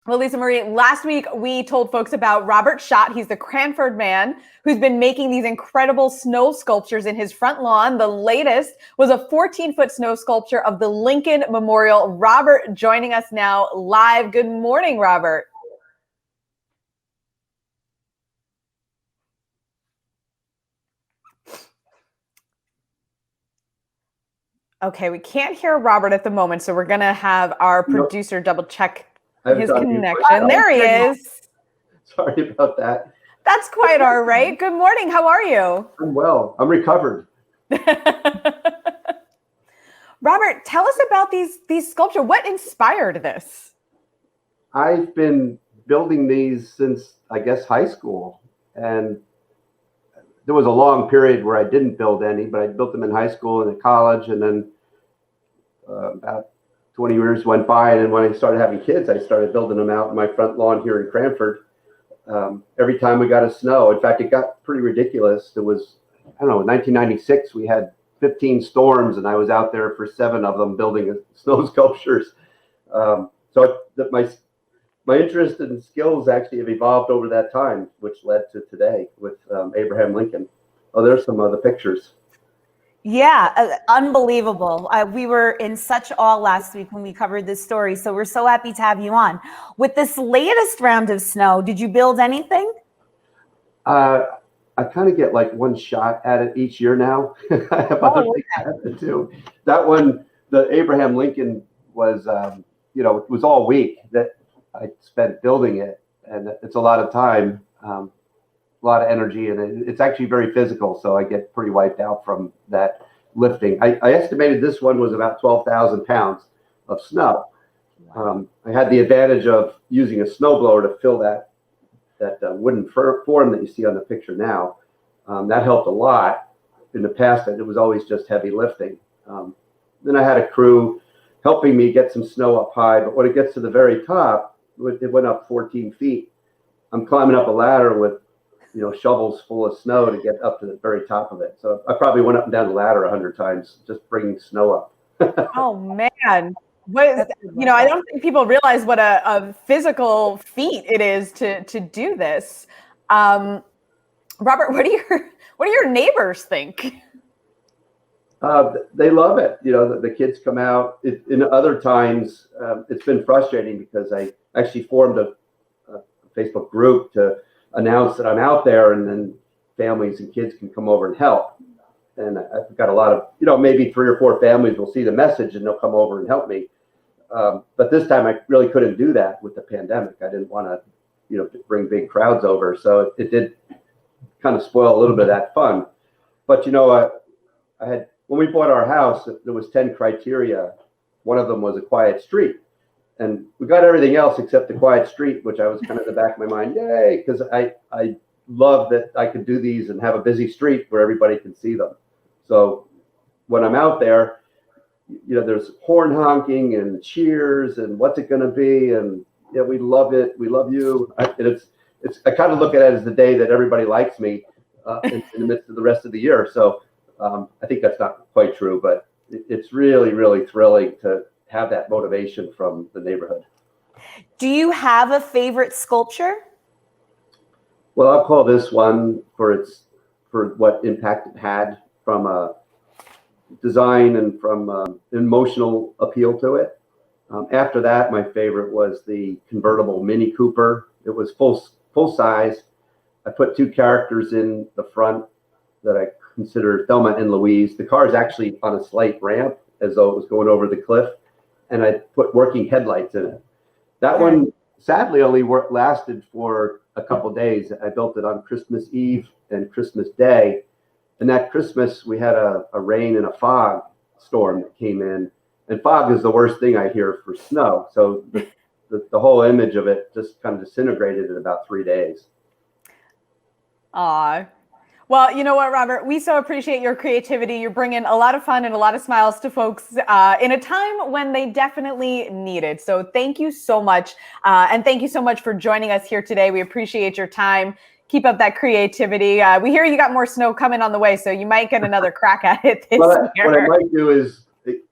Well, Lisa Marie, last week we told folks about Robert Schott. He's the Cranford man who's been making these incredible snow sculptures in his front lawn. The latest was a 14-foot snow sculpture of the Lincoln Memorial. Robert joining us now live. Good morning, Robert. Okay, we can't hear Robert at the moment, so we're going to have our producer double check his connection. There he is. Sorry about that. That's quite all right. Good morning. How are you? I'm well. I'm recovered. Robert, tell us about these sculptures. What inspired this? I've been building these since, I guess, high school. And there was a long period where I didn't build any, but I built them in high school and in college. And then about 20 years went by. And then when I started having kids, I started building them out in my front lawn here in Cranford. Every time we got a snow, in fact, it got pretty ridiculous. There was, I don't know, in 1996, we had 15 storms, and I was out there for 7 of them building snow sculptures. My interest and skills actually have evolved over that time, which led to today with Abraham Lincoln. Oh, there's some other pictures. Yeah, unbelievable. We were in such awe last week when we covered this story, so we're so happy to have you on. With this latest round of snow, did you build anything? I kind of get like one shot at it each year now. I have other things I have to do. That one, the Abraham Lincoln was, it was all week that I spent building it, and it's a lot of time, a lot of energy, and it's actually very physical. So I get pretty wiped out from that lifting. I estimated this one was about 12,000 pounds of snow. I had the advantage of using a snowblower to fill that wooden form that you see on the picture now. That helped a lot. In the past, it was always just heavy lifting. Then I had a crew helping me get some snow up high, but when it gets to the very top, it went up 14 feet. I'm climbing up a ladder with, shovels full of snow to get up to the very top of it. So I probably went up and down the ladder 100 times just bringing snow up. Oh man. I don't think people realize what a physical feat it is to do this. Robert, what do your neighbors think? They love it. The kids come out. In other times, it's been frustrating because I actually formed a Facebook group to announce that I'm out there, and then families and kids can come over and help. And I've got a lot of, maybe 3 or 4 families will see the message and they'll come over and help me. But this time I really couldn't do that with the pandemic. I didn't want to, bring big crowds over. So it did kind of spoil a little bit of that fun. But, I had, when we bought our house, there was 10 criteria. One of them was a quiet street. And we got everything else except the quiet street, which I was kind of in the back of my mind, yay, because I love that I could do these and have a busy street where everybody can see them. So when I'm out there, there's horn honking and cheers and what's it going to be? And yeah, we love it. We love you. I kind of look at it as the day that everybody likes me in the midst of the rest of the year. So I think that's not quite true, but it's really, really thrilling to have that motivation from the neighborhood. Do you have a favorite sculpture? Well, I'll call this one for what impact it had from a design and from emotional appeal to it. After that, my favorite was the convertible Mini Cooper. It was full size. I put 2 characters in the front that I consider Thelma and Louise. The car is actually on a slight ramp as though it was going over the cliff, and I put working headlights in it. That one sadly only lasted for a couple days. I built it on Christmas Eve and Christmas Day. And that Christmas, we had a rain and a fog storm that came in. And fog is the worst thing I hear for snow. So the whole image of it just kind of disintegrated in about 3 days. Aw. Well, you know what, Robert? We so appreciate your creativity. You're bringing a lot of fun and a lot of smiles to folks in a time when they definitely need it. So thank you so much. And thank you so much for joining us here today. We appreciate your time. Keep up that creativity. We hear you got more snow coming on the way, so you might get another crack at it this year. What I might do is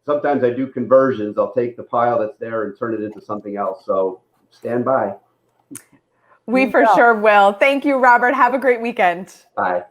sometimes I do conversions. I'll take the pile that's there and turn it into something else. So stand by. We for sure will. Thank you, Robert. Have a great weekend. Bye.